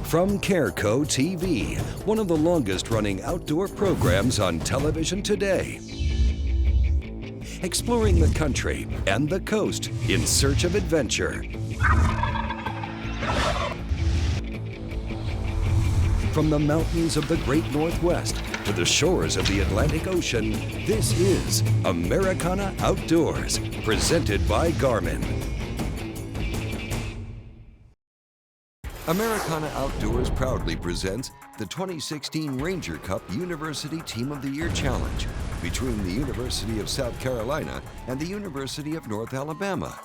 From Careco TV, one of the longest running outdoor programs on television today. Exploring the country and the coast in search of adventure. From the mountains of the Great Northwest to the shores of the Atlantic Ocean, this is Americana Outdoors, presented by Garmin. Americana Outdoors proudly presents the 2016 Ranger Cup University Team of the Year Challenge between the University of South Carolina and the University of North Alabama.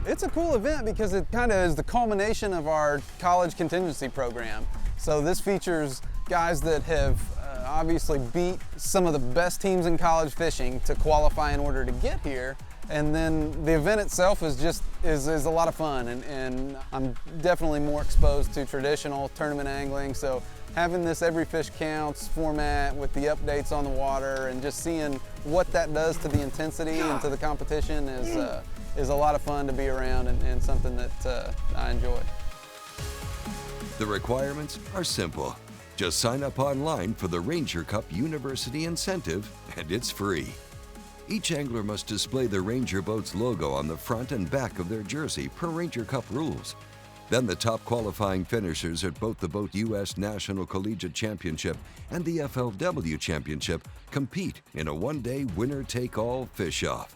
It's a cool event because it kind of is the culmination of our college contingency program. So this features guys that have obviously beat some of the best teams in college fishing to qualify in order to get here. And then the event itself is a lot of fun, and I'm definitely more exposed to traditional tournament angling. So having this every fish counts format with the updates on the water and just seeing what that does to the intensity and to the competition is a lot of fun to be around and something that I enjoy. The requirements are simple. Just sign up online for the Ranger Cup University Incentive, and it's free. Each angler must display the Ranger Boats logo on the front and back of their jersey per Ranger Cup rules. Then the top qualifying finishers at both the Boat U.S. National Collegiate Championship and the FLW Championship compete in a one-day winner-take-all fish-off.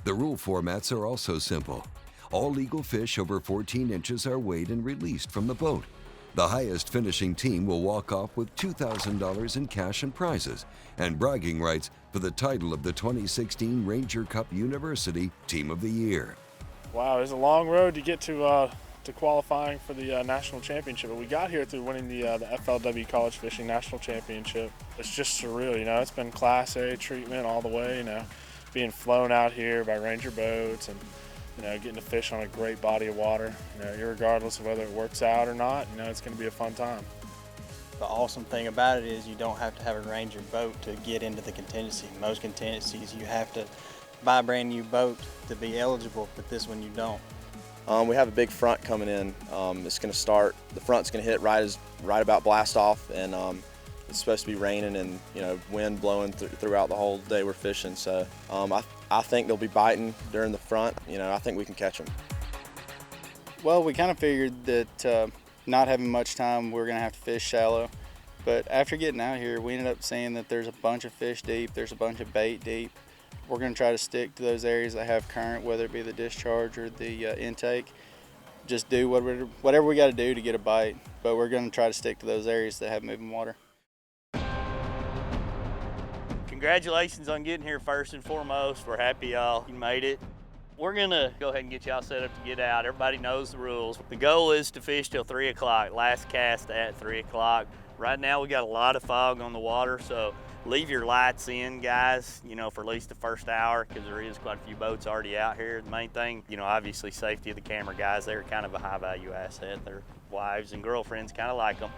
The rule formats are also simple. All legal fish over 14 inches are weighed and released from the boat. The highest finishing team will walk off with $2,000 in cash and prizes and bragging rights for the title of the 2016 Ranger Cup University Team of the Year. Wow, it's a long road to get to qualifying for the national championship, but we got here through winning the FLW College Fishing National Championship. It's just surreal, you know. It's been Class A treatment all the way, you know, being flown out here by Ranger boats and getting to fish on a great body of water. Irregardless of whether it works out or not, it's going to be a fun time. The awesome thing about it is you don't have to have a Ranger boat to get into the contingency. Most contingencies you have to buy a brand new boat to be eligible, but this one you don't. We have a big front coming in. It's going to start. The front's going to hit right about blast off, and it's supposed to be raining and wind blowing throughout the whole day we're fishing. So I think they'll be biting during the front. I think we can catch them. Well, we kind of figured that not having much time, we're going to have to fish shallow. But after getting out here, we ended up seeing that there's a bunch of fish deep, there's a bunch of bait deep. We're going to try to stick to those areas that have current, whether it be the discharge or the intake. Just do whatever we got to do to get a bite, but we're going to try to stick to those areas that have moving water. Congratulations on getting here first and foremost. We're happy y'all made it. We're gonna go ahead and get y'all set up to get out. Everybody knows the rules. The goal is to fish till 3 o'clock, last cast at 3 o'clock. Right now we got a lot of fog on the water, so leave your lights in, guys, for at least the first hour, because there is quite a few boats already out here. The main thing, obviously safety of the camera guys. They're kind of a high value asset. Their wives and girlfriends kind of like them.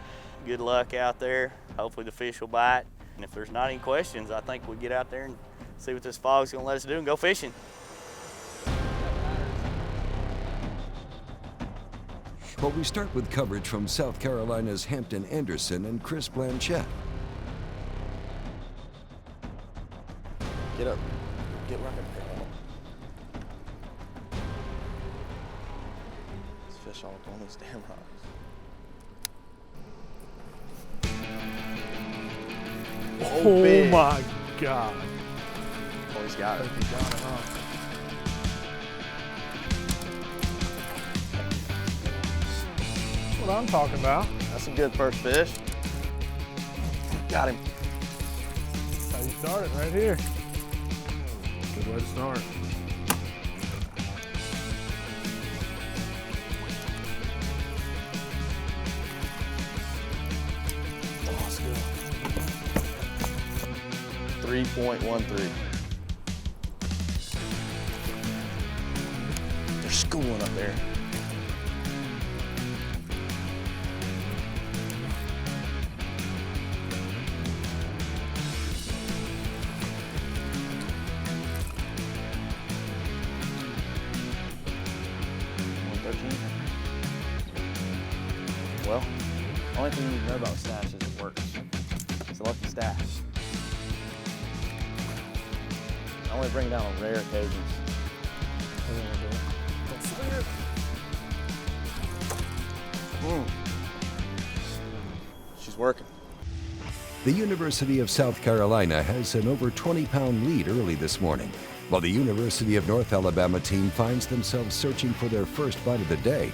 Good luck out there. Hopefully the fish will bite. And if there's not any questions, I think we'll get out there and see what this fog's gonna let us do and go fishing. Well, we start with coverage from South Carolina's Hampton Anderson and Chris Blanchett. Get up. Get rocking. There's fish all up on these damn rocks. Oh big. My God. Oh, he's got it. He got it, huh? That's what I'm talking about. That's a good first fish. Got him. That's how you start it right here. Good way to start. Oh, that's good. 3.13. They're schooling up there. Well, Only thing you need to know about stash is it works. It's a lucky stash. I only bring it down on rare occasions. She's working. The University of South Carolina has an over 20-pound lead early this morning, while the University of North Alabama team finds themselves searching for their first bite of the day.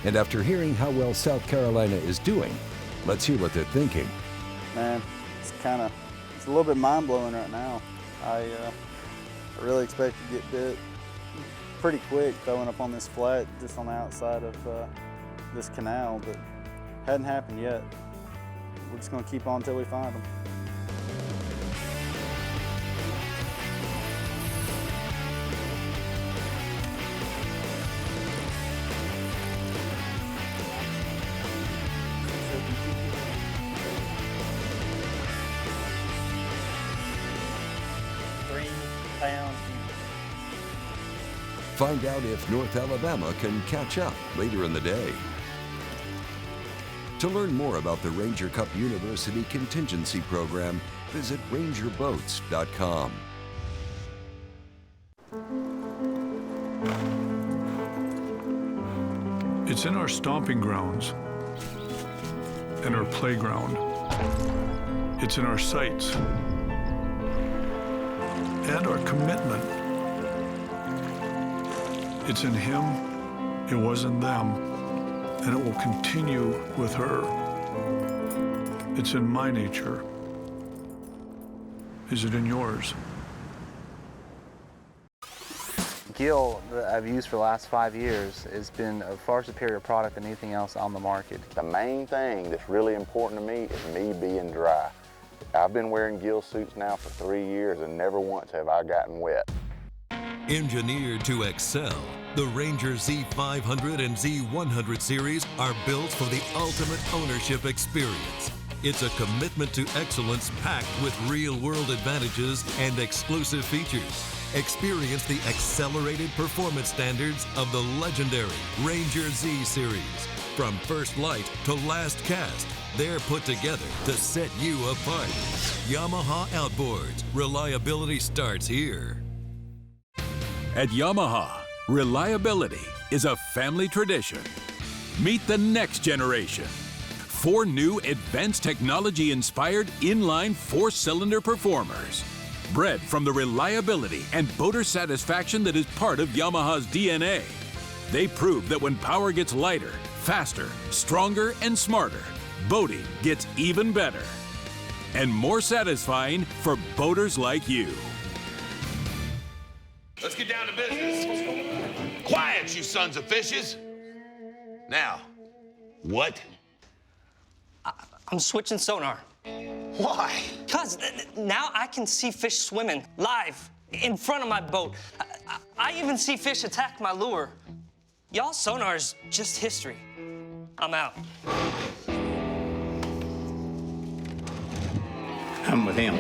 And after hearing how well South Carolina is doing, let's hear what they're thinking. Man, it's a little bit mind-blowing right now. I really expect to get bit pretty quick throwing up on this flat just on the outside of this canal, but hadn't happened yet. We're just gonna keep on until we find them. Find out if North Alabama can catch up later in the day. To learn more about the Ranger Cup University Contingency Program, visit rangerboats.com. It's in our stomping grounds and our playground. It's in our sights and our commitment. It's in him, it was in them, and it will continue with her. It's in my nature. Is it in yours? Gill that I've used for the last 5 years has been a far superior product than anything else on the market. The main thing that's really important to me is me being dry. I've been wearing gill suits now for 3 years and never once have I gotten wet. Engineered to excel, the Ranger Z500 and Z100 series are built for the ultimate ownership experience. It's a commitment to excellence packed with real-world advantages and exclusive features. Experience the accelerated performance standards of the legendary Ranger Z series. From first light to last cast, they're put together to set you apart. Yamaha Outboards. Reliability starts here. At Yamaha, reliability is a family tradition. Meet the next generation. 4 new advanced technology-inspired inline 4-cylinder performers. Bred from the reliability and boater satisfaction that is part of Yamaha's DNA. They prove that when power gets lighter, faster, stronger, and smarter, boating gets even better. And more satisfying for boaters like you. Let's get down to business. Quiet, you sons of fishes. Now, what? I'm switching sonar. Why? Because now I can see fish swimming live in front of my boat. I even see fish attack my lure. Y'all's sonar's just history. I'm out. I'm with him.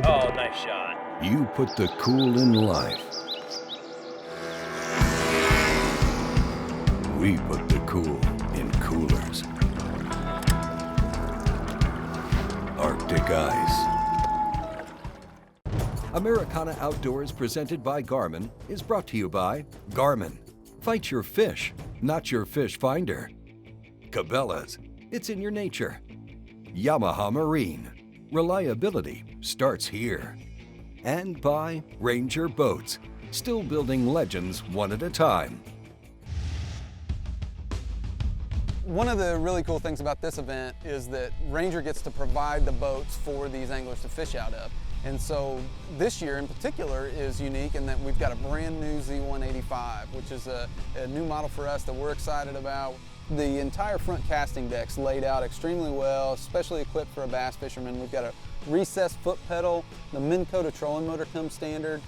Oh, nice shot. You put the cool in life. We put the cool in coolers. Arctic ice. Americana Outdoors, presented by Garmin, is brought to you by Garmin. Fight your fish, not your fish finder. Cabela's, it's in your nature. Yamaha Marine. Reliability starts here. And by Ranger Boats, still building legends one at a time. One of the really cool things about this event is that Ranger gets to provide the boats for these anglers to fish out of. And so this year in particular is unique in that we've got a brand new Z185, which is a new model for us that we're excited about. The entire front casting deck's laid out extremely well, especially equipped for a bass fisherman. We've got a recessed foot pedal, the Minn Kota trolling motor comes standard.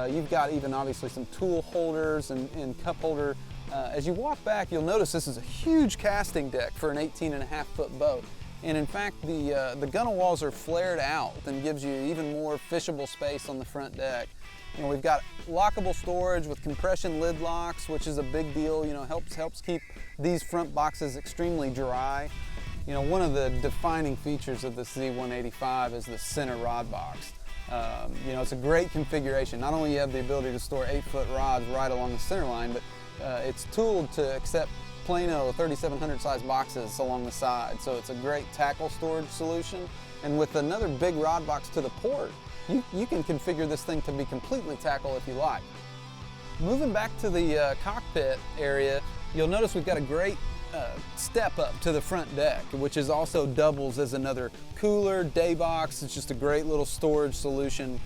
You've got even obviously some tool holders and cup holder As you walk back, you'll notice this is a huge casting deck for an 18.5-foot boat. And in fact, the gunnel walls are flared out and gives you even more fishable space on the front deck. You know, we've got lockable storage with compression lid locks, which is a big deal. You know, helps keep these front boxes extremely dry. You know, one of the defining features of the Z185 is the center rod box. You know, it's a great configuration. Not only you have the ability to store 8-foot rods right along the center line, but it's tooled to accept Plano 3700 size boxes along the side. So it's a great tackle storage solution. And with another big rod box to the port, you can configure this thing to be completely tackle if you like. Moving back to the cockpit area, you'll notice we've got a great step up to the front deck, which is also doubles as another cooler, day box. It's just a great little storage solution.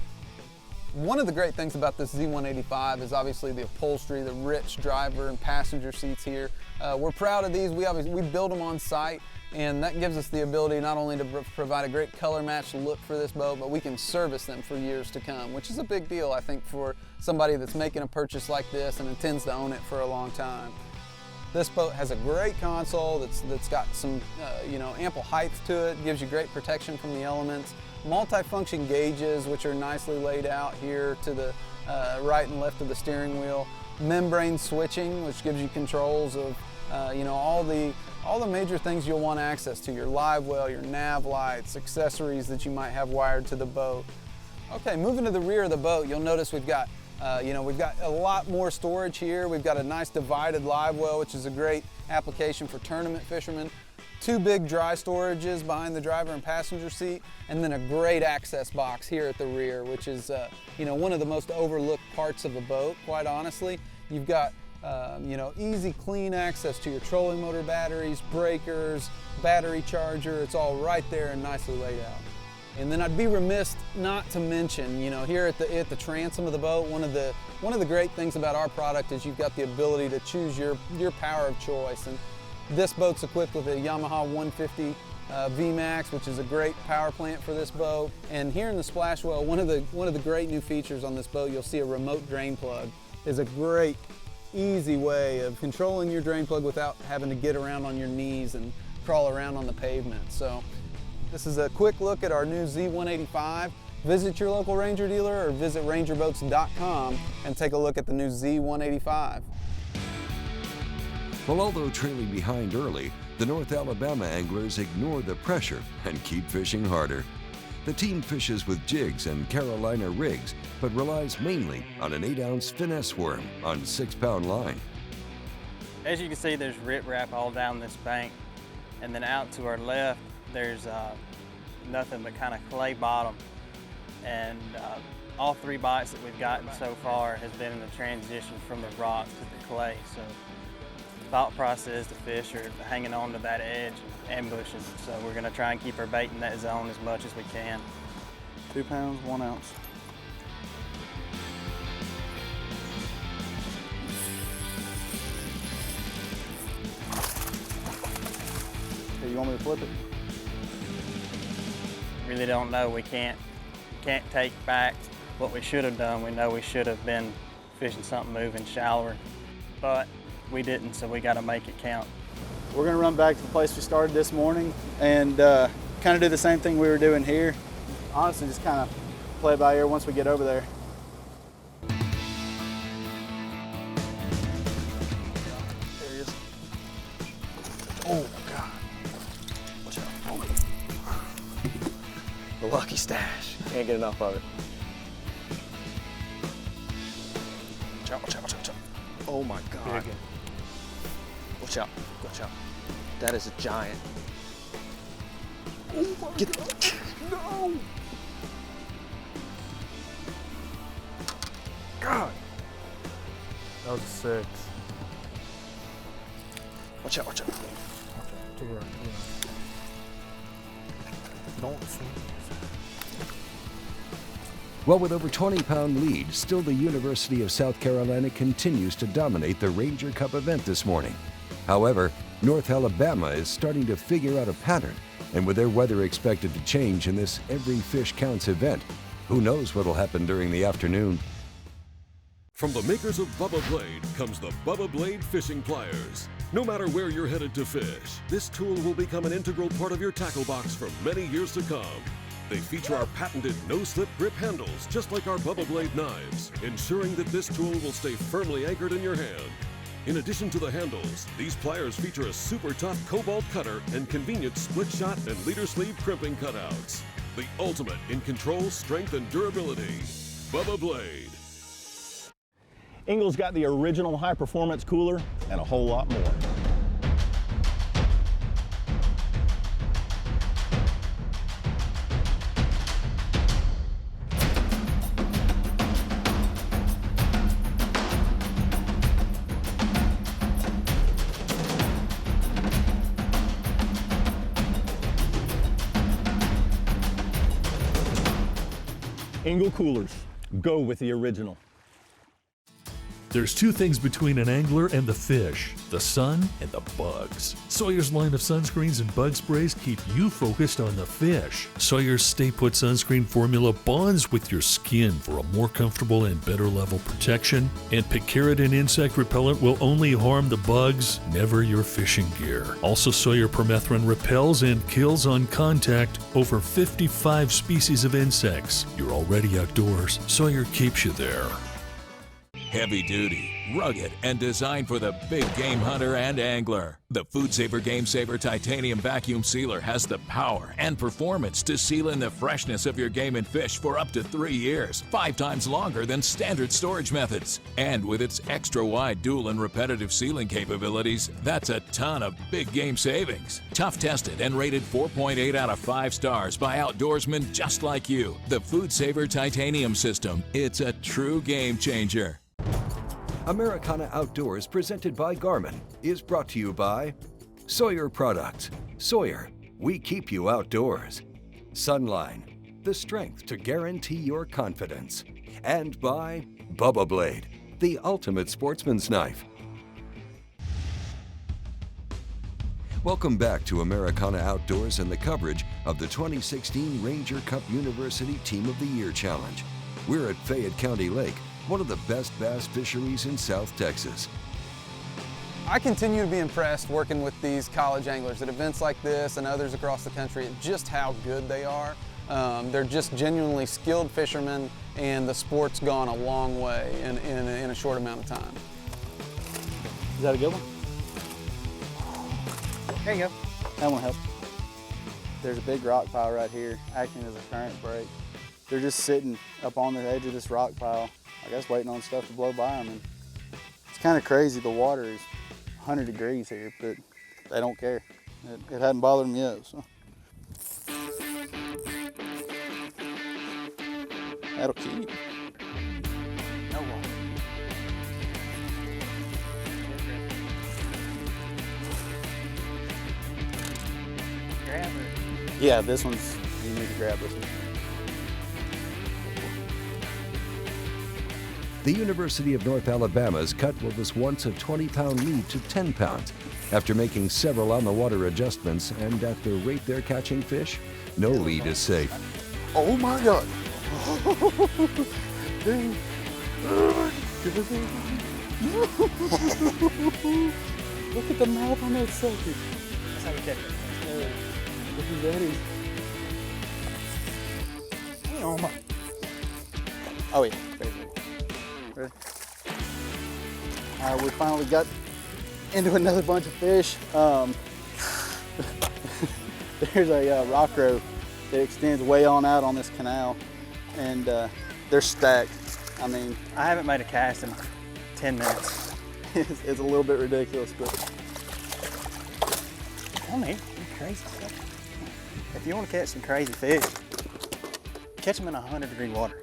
One of the great things about this Z185 is obviously the upholstery, the rich driver and passenger seats here. We're proud of these. We build them on site, and that gives us the ability not only to provide a great color match look for this boat, but we can service them for years to come, which is a big deal, I think, for somebody that's making a purchase like this and intends to own it for a long time. This boat has a great console that's got some you know, ample height to it, gives you great protection from the elements. Multi-function gauges, which are nicely laid out here to the right and left of the steering wheel. Membrane switching, which gives you controls of you know, all the major things you'll want access to, your live well, your nav lights, accessories that you might have wired to the boat. Okay, moving to the rear of the boat, you'll notice we've got you know, we've got a lot more storage here. We've got a nice divided live well, which is a great application for tournament fishermen. 2 big dry storages behind the driver and passenger seat, and then a great access box here at the rear, which is you know, one of the most overlooked parts of a boat, quite honestly. You've got you know, easy, clean access to your trolling motor batteries, breakers, battery charger. It's all right there and nicely laid out. And then I'd be remiss not to mention, you know, here at the transom of the boat, one of the great things about our product is you've got the ability to choose your power of choice. And this boat's equipped with a Yamaha 150 VMAX, which is a great power plant for this boat. And here in the splash well, one of the great new features on this boat, you'll see a remote drain plug. Is a great, easy way of controlling your drain plug without having to get around on your knees and crawl around on the pavement. So this is a quick look at our new Z185. Visit your local Ranger dealer or visit rangerboats.com and take a look at the new Z185. Well, although trailing behind early, the North Alabama anglers ignore the pressure and keep fishing harder. The team fishes with jigs and Carolina rigs, but relies mainly on an 8-ounce finesse worm on 6-pound line. As you can see, there's riprap all down this bank, and then out to our left, there's nothing but kind of clay bottom. And all 3 bites that we've gotten so far has been in the transition from the rocks to the clay. So the thought process, the fish are hanging on to that edge and ambushing. So we're gonna try and keep our bait in that zone as much as we can. 2 pounds, 1 ounce. Hey, you want me to flip it? Really don't know. We can't take back what we should have done. We know we should have been fishing something moving shallower, but we didn't, so we got to make it count. We're going to run back to the place we started this morning and kind of do the same thing we were doing here. Honestly, just kind of play it by ear once we get over there. There he is. Oh, God. Watch out. Oh. The lucky stash. Can't get enough of it. Watch out, watch out, watch out, watch out. Oh my God. Watch out, watch out. That is a giant. Oh my God. No! God. That was a 6. Watch out, watch out. To the right, Don't swing. Well, with over 20-pound lead, still the University of South Carolina continues to dominate the Ranger Cup event this morning. However, North Alabama is starting to figure out a pattern, and with their weather expected to change in this Every Fish Counts event, who knows what'll happen during the afternoon. From the makers of Bubba Blade comes the Bubba Blade Fishing Pliers. No matter where you're headed to fish, this tool will become an integral part of your tackle box for many years to come. They feature our patented no-slip grip handles, just like our Bubba Blade knives, ensuring that this tool will stay firmly anchored in your hand. In addition to the handles, these pliers feature a super tough cobalt cutter and convenient split shot and leader sleeve crimping cutouts. The ultimate in control, strength, and durability. Bubba Blade. Engel's got the original high-performance cooler and a whole lot more. Engel coolers, go with the original. There's two things between an angler and the fish, the sun and the bugs. Sawyer's line of sunscreens and bug sprays keep you focused on the fish. Sawyer's Stay Put sunscreen formula bonds with your skin for a more comfortable and better level protection. And picaridin insect repellent will only harm the bugs, never your fishing gear. Also, Sawyer permethrin repels and kills on contact over 55 species of insects. You're already outdoors. Sawyer keeps you there. Heavy duty, rugged, and designed for the big game hunter and angler. The Food Saver Game Saver Titanium Vacuum Sealer has the power and performance to seal in the freshness of your game and fish for up to 3 years, 5 times longer than standard storage methods. And with its extra wide dual and repetitive sealing capabilities, that's a ton of big game savings. Tough tested and rated 4.8 out of 5 stars by outdoorsmen just like you. The Food Saver Titanium System, it's a true game changer. Americana Outdoors, presented by Garmin, is brought to you by Sawyer Products. Sawyer, we keep you outdoors. Sunline, the strength to guarantee your confidence. And by Bubba Blade, the ultimate sportsman's knife. Welcome back to Americana Outdoors and the coverage of the 2016 Ranger Cup University Team of the Year Challenge. We're at Fayette County Lake, one of the best bass fisheries in South Texas. I continue to be impressed working with these college anglers at events like this and others across the country at just how good they are. They're just genuinely skilled fishermen, and the sport's gone a long way in a short amount of time. Is that a good one? There you go. That one helped. There's a big rock pile right here acting as a current break. They're just sitting up on the edge of this rock pile, I guess waiting on stuff to blow by them. And it's kind of crazy. The water is 100 degrees here, but they don't care. It hadn't bothered them yet. So. That'll keep. No water. Grab it. Yeah, this one's, you need to grab this one. The University of North Alabama's cut what was once a 20-pound lead to 10 pounds. After making several on-the-water adjustments and at the rate they're catching fish, no lead is safe. Oh my God. Look at the mouth on that sucker. That's how you catch it. Look at that. Oh my. Oh yeah. Ready? All right, we finally got into another bunch of fish. There's a rock row that extends way on out on this canal, and they're stacked. I mean, I haven't made a cast in 10 minutes. It's a little bit ridiculous, but come here, crazy stuff. If you want to catch some crazy fish, catch them in 100-degree water.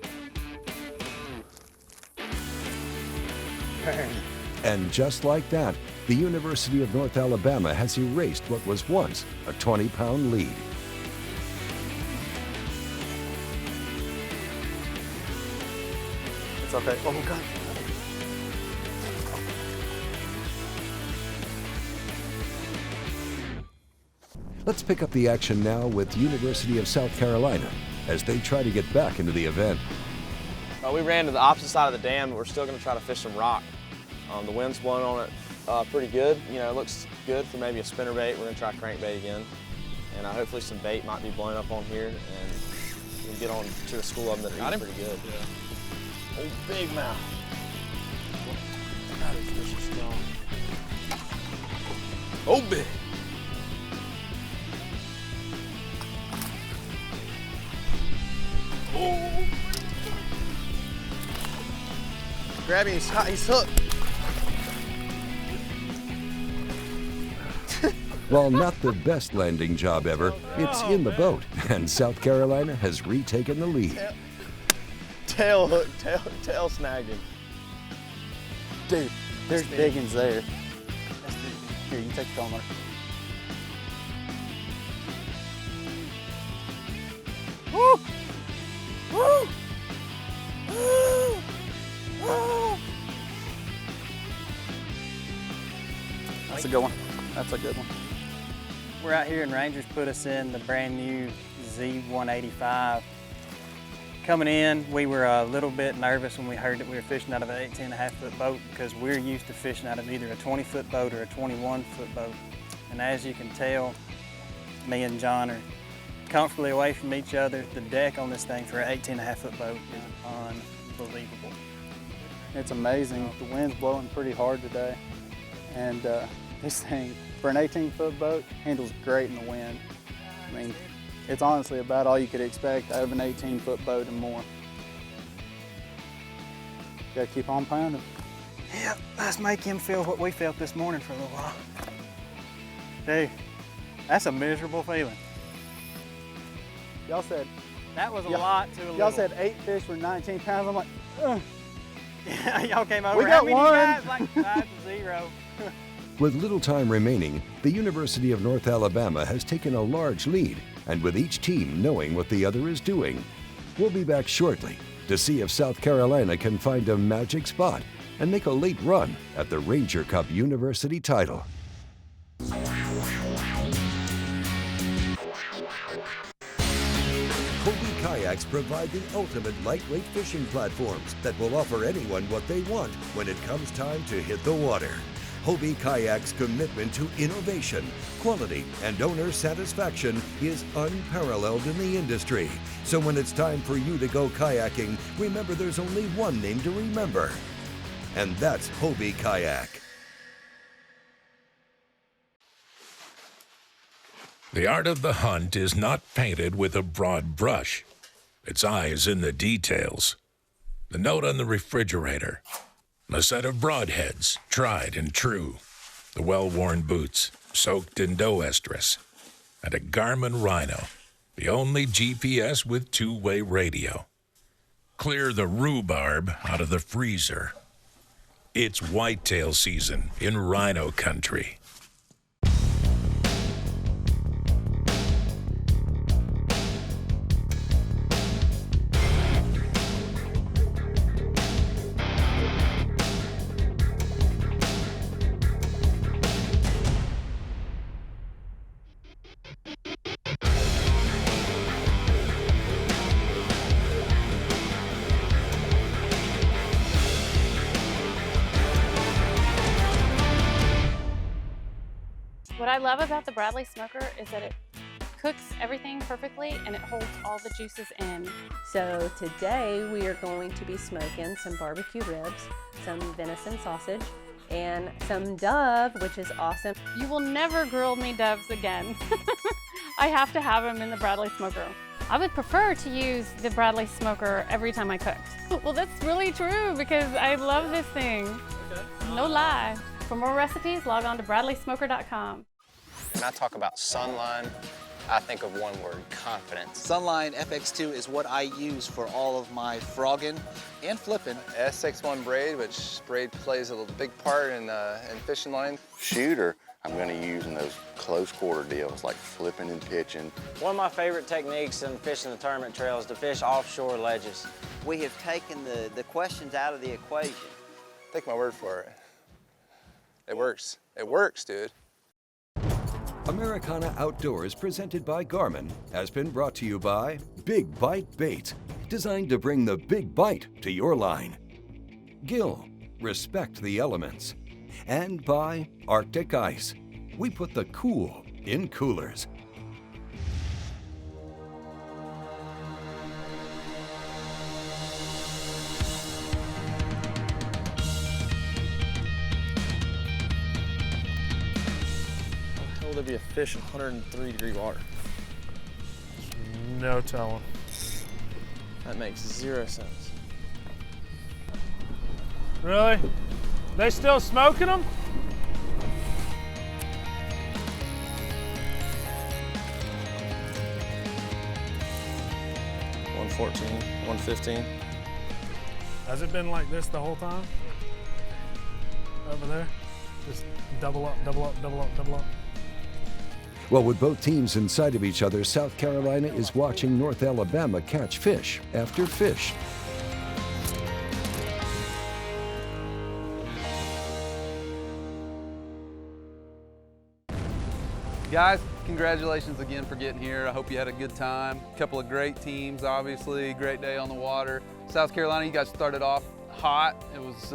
And just like that, the University of North Alabama has erased what was once a 20-pound lead. It's okay. Oh God. Let's pick up the action now with University of South Carolina as they try to get back into the event. We ran to the opposite side of the dam, but we're still going to try to fish some rock. The wind's blowing on it pretty good. You know, it looks good for maybe a spinnerbait. We're going to try crankbait again. And hopefully some bait might be blowing up on here, and we'll get on to a school of them that are eating pretty good. Yeah. Oh, big mouth. That is fish is strong. Oh, big. Oh. Grab him, he's hooked. While not the best landing job ever, it's in the boat, and South Carolina has retaken the lead. Tail hook, tail snagged him. Dude, there's big ones there. Here, you take the camera. Woo! Woo! Woo! Woo! That's a good one. That's a good one. We're out here and Rangers put us in the brand new Z185. Coming in, we were a little bit nervous when we heard that we were fishing out of an 18.5-foot boat because we're used to fishing out of either a 20-foot boat or a 21-foot boat. And as you can tell, me and John are comfortably away from each other. The deck on this thing for an 18.5-foot boat is unbelievable. It's amazing. The wind's blowing pretty hard today. And this thing, for an 18-foot boat, handles great in the wind. I mean, it's honestly about all you could expect out of an 18-foot boat and more. Gotta keep on pounding. Yep, let's make him feel what we felt this morning for a little while. Dude, that's a miserable feeling. Y'all said that was a lot too little. Y'all said 8 fish for 19 pounds. I'm like, ugh. Yeah, y'all came over. We got How many one. guys? Like 5-0. With little time remaining, the University of North Alabama has taken a large lead, and with each team knowing what the other is doing. We'll be back shortly to see if South Carolina can find a magic spot and make a late run at the Ranger Cup University title. Hobie kayaks provide the ultimate lightweight fishing platforms that will offer anyone what they want when it comes time to hit the water. Hobie Kayak's commitment to innovation, quality, and owner satisfaction is unparalleled in the industry. So when it's time for you to go kayaking, remember there's only one name to remember, and that's Hobie Kayak. The art of the hunt is not painted with a broad brush. Its eye is in the details. The note on the refrigerator. A set of broadheads, tried and true. The well-worn boots, soaked in dough estrus. And a Garmin Rhino, the only GPS with two-way radio. Clear the rhubarb out of the freezer. It's whitetail season in Rhino country. What I love about the Bradley smoker is that it cooks everything perfectly and it holds all the juices in. So today we are going to be smoking some barbecue ribs, some venison sausage, and some dove, which is awesome. You will never grill me doves again. I have to have them in the Bradley smoker. I would prefer to use the Bradley smoker every time I cooked. Well, that's really true because I love this thing. Okay. No lie. For more recipes, log on to bradleysmoker.com. When I talk about Sunline, I think of one word: confidence. Sunline FX2 is what I use for all of my frogging and flipping. S61 braid, which braid plays a big part in fishing line. Shooter, I'm going to use in those close quarter deals like flipping and pitching. One of my favorite techniques in fishing the tournament trail is to fish offshore ledges. We have taken the questions out of the equation. Take my word for it. It works. It works, dude. Americana Outdoors, presented by Garmin, has been brought to you by Big Bite Baits. designed to bring the big bite to your line. Gill, respect the elements. And by Arctic Ice, we put the cool in coolers. How will there be a fish in 103-degree water? No telling. That makes 0 sense. Really? They still smoking them? $114, $115. Has it been like this the whole time? Over there? Just double up, double up, double up, double up. Well, with both teams in sight of each other, South Carolina is watching North Alabama catch fish after fish. Guys, congratulations again for getting here. I hope you had a good time. A couple of great teams, obviously. Great day on the water. South Carolina, you guys started off hot. It was,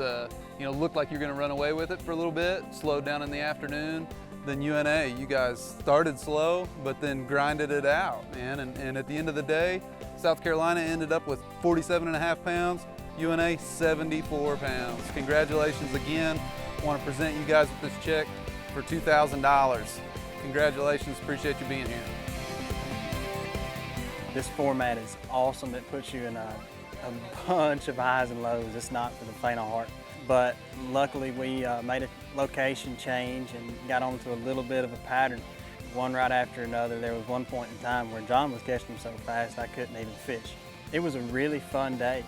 looked like you were going to run away with it for a little bit. Slowed down in the afternoon. Then UNA, you guys started slow, but then grinded it out, man. And at the end of the day, South Carolina ended up with 47.5 pounds. UNA, 74 pounds. Congratulations again. I want to present you guys with this check for $2,000. Congratulations, appreciate you being here. This format is awesome. It puts you in a bunch of highs and lows. It's not for the faint of heart. But luckily we made a location change and got onto a little bit of a pattern, one right after another. There was one point in time where John was catching them so fast I couldn't even fish. It was a really fun day.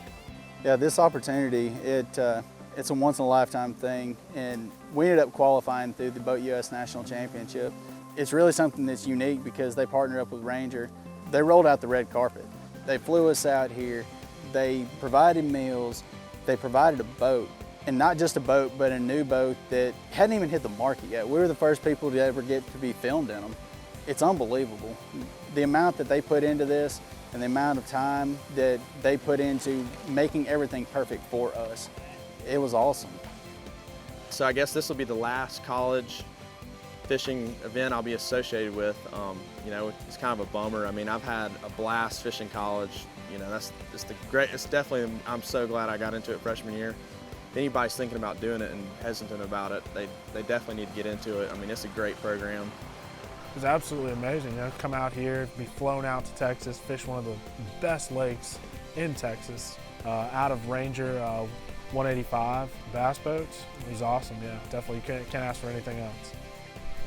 Yeah, this opportunity, it's a once-in-a-lifetime thing, and we ended up qualifying through the Boat US National Championship. It's really something that's unique because they partnered up with Ranger. They rolled out the red carpet. They flew us out here. They provided meals. They provided a boat, and not just a boat, but a new boat that hadn't even hit the market yet. We were the first people to ever get to be filmed in them. It's unbelievable. The amount that they put into this and the amount of time that they put into making everything perfect for us, it was awesome. So I guess this will be the last college fishing event I'll be associated with. It's kind of a bummer. I mean, I've had a blast fishing college. It's definitely, I'm so glad I got into it freshman year. If anybody's thinking about doing it and hesitant about it, they definitely need to get into it. I mean, it's a great program. It's absolutely amazing. Come out here, be flown out to Texas, fish one of the best lakes in Texas, out of Ranger 185 bass boats. It was awesome, yeah. Definitely can't ask for anything else.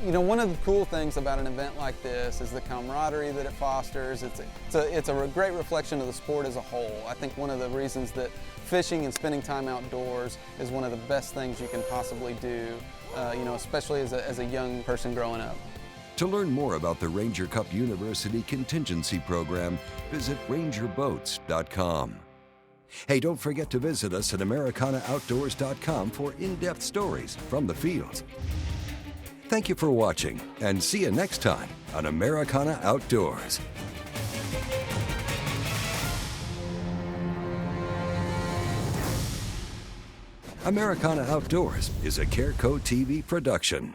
One of the cool things about an event like this is the camaraderie that it fosters. It's a great reflection of the sport as a whole. I think one of the reasons that fishing and spending time outdoors is one of the best things you can possibly do, especially as a young person growing up. To learn more about the Ranger Cup University Contingency Program, visit rangerboats.com. Hey, don't forget to visit us at AmericanaOutdoors.com for in-depth stories from the fields. Thank you for watching, and see you next time on Americana Outdoors. Americana Outdoors is a Careco TV production.